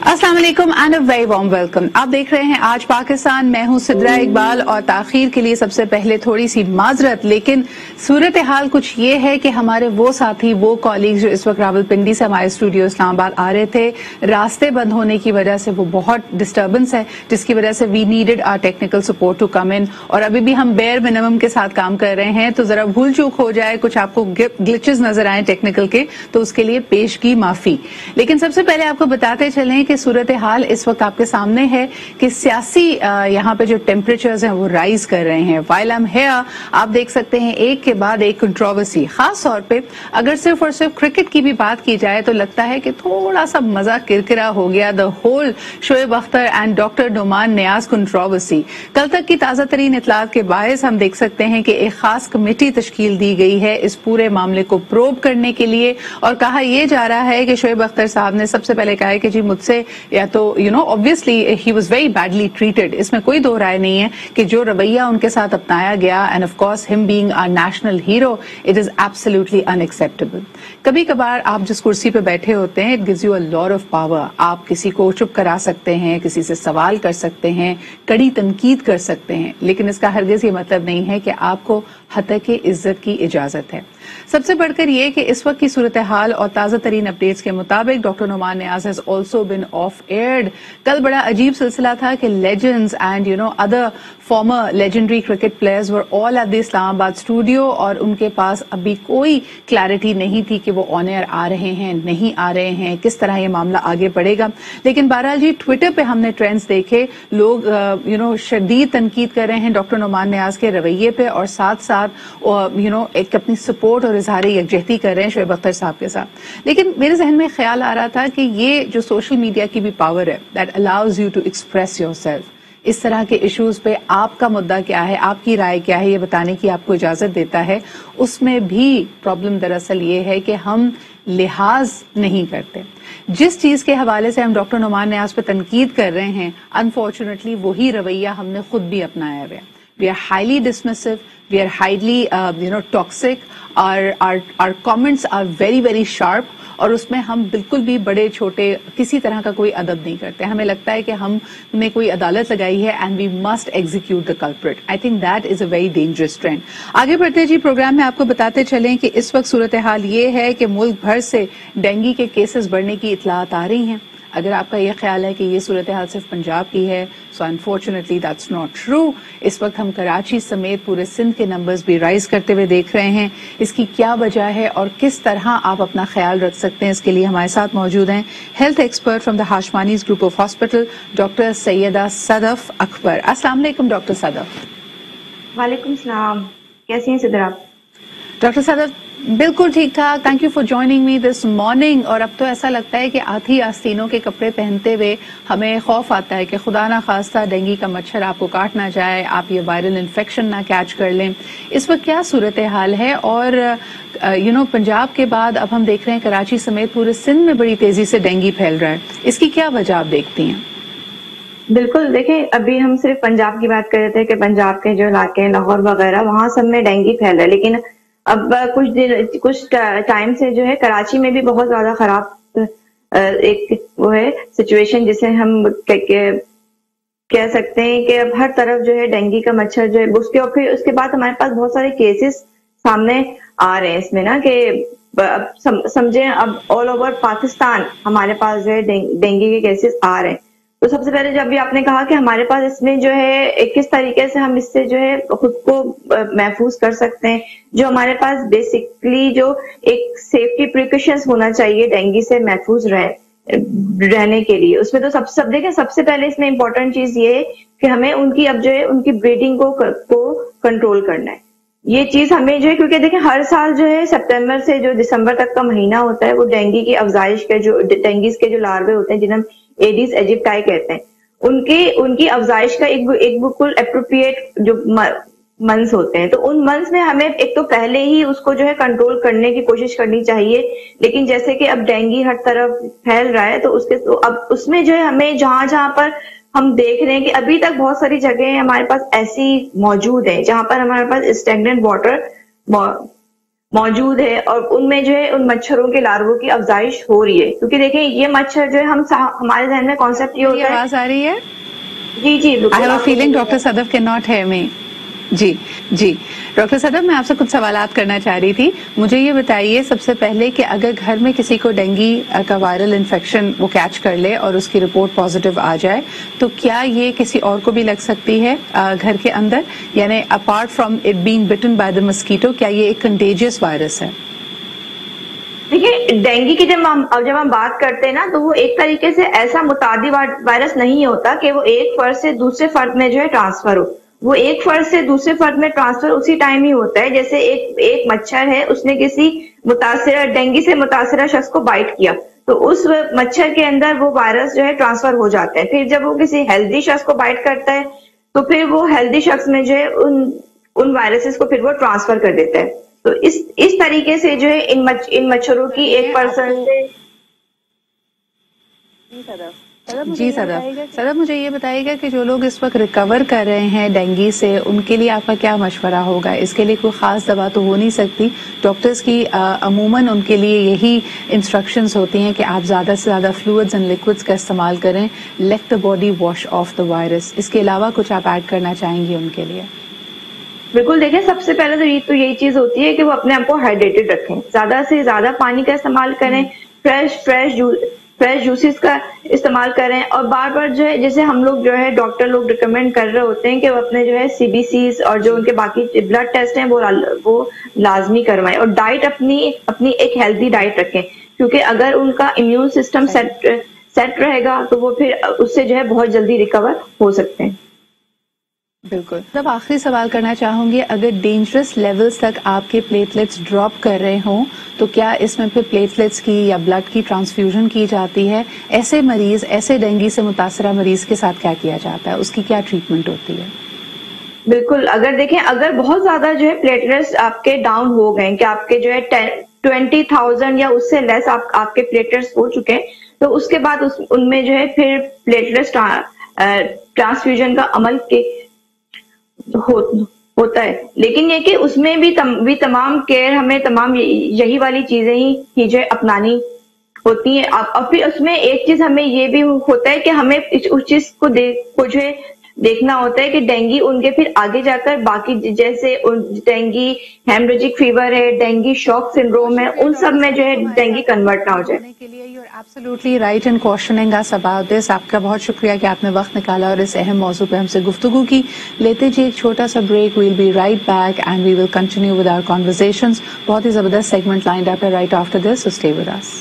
अस्सलाम वालेकुम and a very warm welcome. आप देख रहे हैं आज पाकिस्तान, मैं हूं सिद्रा इकबाल और ताखीर के लिए सबसे पहले थोड़ी सी माजरत, लेकिन सूरत हाल कुछ ये है कि हमारे वो साथी, वो कॉलीग्स जो इस वक्त रावलपिंडी से हमारे स्टूडियो इस्लामाबाद आ रहे थे, रास्ते बंद होने की वजह से वो बहुत डिस्टर्बेंस है, जिसकी वजह से we needed our technical support to come in, और अभी भी हम बेयर मिनिमम के साथ काम कर रहे हैं, तो जरा भूल चूक हो जाए, कुछ आपको ग्लिचेस नजर आए टेक्निकल के, तो उसके लिए पेश की माफी। लेकिन सबसे पहले आपको बताते चलें कि सूरत हाल इस वक्त आपके सामने है कि सियासी यहाँ पे जो टेम्परेचर्स हैं वो राइज कर रहे हैं। व्हाइल आई एम हियर, आप देख सकते हैं एक के बाद एक कंट्रोवर्सी, खास तौर पे अगर सिर्फ और सिर्फ क्रिकेट की भी बात की जाए तो लगता है कि थोड़ा सा मजा किरकिरा हो गया। The whole Shoaib Akhtar and doctor Noman Niaz controversy, कल तक की ताजा तरीन इतलात के बायस हम देख सकते हैं कि एक खास कमेटी तश्कील दी गई है इस पूरे मामले को प्रोब करने के लिए, और कहा यह जा रहा है कि शोएब अख्तर साहब ने सबसे पहले कहा है कि जी मुझसे या तो obviously he was very badly treated, इसमें कोई दो राय नहीं है कि जो रवैया उनके साथ अपनाया गया, and of course him being our national hero, it is absolutely unacceptable. कभी कभार आप जिस कुर्सी पे बैठे होते हैं, it gives you a lot of power. आप किसी को चुप करा सकते हैं, किसी से सवाल कर सकते हैं, कड़ी तनकीद कर सकते हैं, लेकिन इसका हरगिज ये मतलब नहीं है कि आपको हतके इज्जत की इजाजत है। सबसे बढ़कर ये कि इस वक्त की सूरत हाल और ताजा तरीन अपडेट्स के मुताबिक doctor Noman Niaz has also been off aired. कल बड़ा अजीब सिलसिला था कि legends and other former legendary cricket players were all at the Islamabad studio, और उनके पास अभी कोई क्लैरिटी नहीं थी कि वो ऑन एयर आ रहे हैं, नहीं आ रहे हैं, किस तरह ये मामला आगे बढ़ेगा। लेकिन बहरहाल जी, ट्विटर पे हमने ट्रेंड्स देखे, लोग शदीद तनकीद कर रहे हैं डॉक्टर नुमान नियाज के रवैये पे, और साथ साथ एक अपनी सपोर्ट और इजहार यकजहती कर रहे हैं शोएब अख्तर साहब के साथ। लेकिन मेरे जहन में ख्याल आ रहा था कि ये जो सोशल मीडिया की भी पावर है, that allows you to express yourself, इस तरह के इश्यूज पे आपका मुद्दा क्या है, आपकी राय क्या है, ये बताने की आपको इजाजत देता है। उसमें भी प्रॉब्लम दरअसल ये है कि हम लिहाज नहीं करते। जिस चीज के हवाले से हम डॉक्टर नुमान नियाज पे तनकीद कर रहे हैं, अनफॉर्चुनेटली वही रवैया हमने खुद भी अपनाया हुआ है। We are highly dismissive, we are highly toxic, our comments are very very sharp, और उसमें हम बिल्कुल भी बड़े छोटे किसी तरह का कोई अदब नहीं करते। हमें लगता है कि हमने कोई अदालत लगाई है and we must execute the culprit. I think that is a very dangerous trend. आगे बढ़ते जी, प्रोग्राम में आपको बताते चलें कि इस वक्त सूरत हाल ये है कि मुल्क भर से डेंगू के केसेस बढ़ने की इतलात आ रही हैं। अगर आपका यह ख्याल है कि ये सूरत हाल सिर्फ पंजाब की है, so unfortunately that's not true. इस वक्त हम कराची समेत पूरे सिंध के नंबर्स भी राइज करते हुए देख रहे हैं। इसकी क्या वजह है और किस तरह आप अपना ख्याल रख सकते हैं, इसके लिए हमारे साथ मौजूद हैं health expert from the Hashmanis group of hospital, doctor Syeda Sadaf Akbar. अस्सलाम वालेकुम डॉक्टर सदफ। वालेकुम सलाम, कैसी हैं सिद्रा? डॉक्टर सदफ बिल्कुल ठीक ठाक, thank you for joining me this morning. और अब तो ऐसा लगता है कि आधी आस्तीनों के कपड़े पहनते हुए हमें खौफ आता है कि खुदा ना खास्ता डेंगू का मच्छर आपको काट ना जाए, आप ये वायरल इन्फेक्शन ना कैच कर लें। इस वक्त क्या सूरत हाल है? और पंजाब के बाद अब हम देख रहे हैं कराची समेत पूरे सिंध में बड़ी तेजी से डेंगू फैल रहा है, इसकी क्या वजह आप देखती हैं? बिल्कुल, देखें, अभी हम सिर्फ पंजाब की बात कर रहे थे कि पंजाब के जो इलाके हैं, लाहौर वगैरह, वहां सब में डेंगू फैल रहा है, लेकिन अब कुछ टाइम से जो है कराची में भी बहुत ज्यादा खराब एक वो है सिचुएशन, जिसे हम कह सकते हैं कि अब हर तरफ जो है डेंगू का मच्छर जो है उसके, और फिर उसके बाद हमारे पास बहुत सारे केसेस सामने आ रहे हैं इसमें ना, कि अब समझे अब ऑल ओवर पाकिस्तान हमारे पास जो है डेंगू के केसेस आ रहे हैं। तो सबसे पहले जब भी आपने कहा कि हमारे पास इसमें जो है किस तरीके से हम इससे जो है खुद को महफूज कर सकते हैं, जो हमारे पास बेसिकली जो एक सेफ्टी प्रिकॉशंस होना चाहिए डेंगू से महफूज रहने के लिए, उसमें तो सब देखें, सबसे पहले इसमें इम्पोर्टेंट चीज ये है कि हमें उनकी अब जो है उनकी ब्रीडिंग को कंट्रोल करना है। ये चीज हमें जो है, क्योंकि देखें हर साल जो है सितंबर से जो दिसंबर तक का महीना होता है वो डेंगू की अफजाइश के जो लार्वे होते हैं, जिन्हें एडिस एजिप्टाई कहते हैं, उनकी अफजाइश का एक बिल्कुल एप्रोप्रिएट जो मंथ्स होते हैं, तो उन मंथ्स में हमें एक तो पहले ही उसको जो है कंट्रोल करने की कोशिश करनी चाहिए। लेकिन जैसे कि अब डेंगू हर तरफ फैल रहा है, तो अब उसमें जो है हमें जहां पर हम देख रहे हैं कि अभी तक बहुत सारी जगह हमारे पास ऐसी मौजूद है जहां पर हमारे पास स्टैग्नेंट वाटर موجود ہے اور ان میں جو ہے ان مچھروں کے لارووں کی افزائش ہو رہی ہے. کیونکہ دیکھیں یہ مچھر جو ہے ہمارے ذہن میں کانسیپٹ یہ ہوتا ہے. آواز آ رہی ہے؟ جی جی بالکل. I have a feeling Dr. Sadaf cannot hear me. G G doctor صدف، میں آپ سے کچھ سوالات کرنا چاہ رہی تھی. مجھے یہ بتائیے سب سے پہلے کہ اگر گھر میں کسی کو ڈینگی کا وائرل انفیکشن وہ کیچ کر لے اور اس کی رپورٹ پازیٹیو آ جائے تو کیا یہ کسی اور کو بھی لگ سکتی ہے گھر کے اندر؟ یعنی apart from it being button by the mosquito, کیا یہ ایک کنٹیجیس وائرس ہے؟ دیکھیے ڈینگی کی جب ہم بات کرتے ہیں نا تو وہ ایک طریقے سے ایسا متعدی وائرس نہیں ہوتا کہ وہ ایک فرد سے دوسرے فرد میں جو ہے ٹرانسفر ہو. وہ ایک فرد سے دوسرے فرد میں ٹرانسفر اسی ٹائم ہی ہوتا ہے جیسے ایک مچھر ہے، اس نے کسی ڈینگی سے متاثرہ شخص کو بائٹ کیا تو اس مچھر کے اندر وہ وائرس جو ہے ٹرانسفر ہو جاتا ہے. پھر جب وہ کسی ہیلدی شخص کو بائٹ کرتا ہے تو پھر وہ ہیلدی شخص میں جو ہے ان وائرسز کو پھر وہ ٹرانسفر کر دیتا ہے. تو اس طریقے سے جو ہے ان مچھروں کی ایک پرسن سے. جی صدف مجھے یہ بتائیے گا کہ جو لوگ اس وقت ریکور کر رہے ہیں ڈینگی سے، ان کے لیے آپ کا کیا مشورہ ہوگا؟ اس کے لیے کوئی خاص دوا تو ہو نہیں سکتی، ڈاکٹرز کی عموماً ان کے لیے یہی انسٹرکشنز ہوتی ہیں کہ آپ زیادہ سے زیادہ فلوئڈز اینڈ لیکوڈز کا استعمال کریں، let the body wash off the virus. اس کے علاوہ کچھ آپ ایڈ کرنا چاہیں گے ان کے لیے؟ بالکل. دیکھیں سب سے پہلے تو یہی چیز ہوتی ہے کہ وہ اپنے آپ کو ہائیڈریٹڈ رکھیں، زیادہ سے زیادہ پانی کا استعمال کریں، فریش جوسز کا استعمال کریں اور بار بار جو ہے جیسے ہم لوگ جو ہے ڈاکٹر لوگ ریکمینڈ کر رہے ہوتے ہیں کہ وہ اپنے جو ہے CBCs اور جو ان کے باقی بلڈ ٹیسٹ ہیں وہ لازمی کروائیں اور ڈائٹ اپنی ایک ہیلدی ڈائٹ رکھیں کیونکہ اگر ان کا امیون سسٹم سیٹ رہے گا تو وہ پھر اس سے جو ہے بہت جلدی ریکور ہو سکتے ہیں. بالکل. اب آخری سوال کرنا چاہوں گی، اگر ڈینجرس لیولز تک آپ کے پلیٹلیٹس ڈراپ کر رہے ہوں تو کیا اس میں پھر پلیٹلیٹس کی یا بلڈ کی ٹرانسفیوژن کی جاتی ہے؟ ایسے ڈینگی سے متاثرہ مریض کے ساتھ کیا کیا جاتا ہے؟ اس کی کیا ٹریٹمنٹ ہوتی ہے؟ بالکل. اگر بہت زیادہ جو ہے پلیٹلیٹس آپ کے ڈاؤن ہو گئے کہ آپ کے جو ہے 20,000 یا اس سے لیس آپ کے پلیٹلیٹس ہو چکے ہیں تو اس کے بعد ان میں جو ہے پھر پلیٹلیٹس ٹرانسفیوژن کا عمل ہوتا ہے. لیکن یہ کہ اس میں بھی تمام کیئر ہمیں تمام یہی والی چیزیں ہی جو ہے اپنانی ہوتی ہیں. اور پھر اس میں ایک چیز ہمیں یہ بھی ہوتا ہے کہ ہمیں اس چیز کو جو ہے دیکھنا ہوتا ہے کہ ڈینگی ان کے پھر آگے جا کر باقی جیسے ڈینگی ہیمریجک فیور ہے، ڈینگی شاک سنڈروم ہے، ان سب میں جو ہے ڈینگی کنورٹ نہ ہو جائے. Absolutely right in cautioning us about this. آپ کا بہت شکریہ کہ آپ نے وقت نکالا اور اس اہم موضوع پہ ہم سے گفتگو کی. لیتے جی ایک چھوٹا سا break. We'll be right back and we will continue with our conversations. بہت ہی زبردست سیگمنٹ لائنڈ اپ ہے right after this, so stay with us.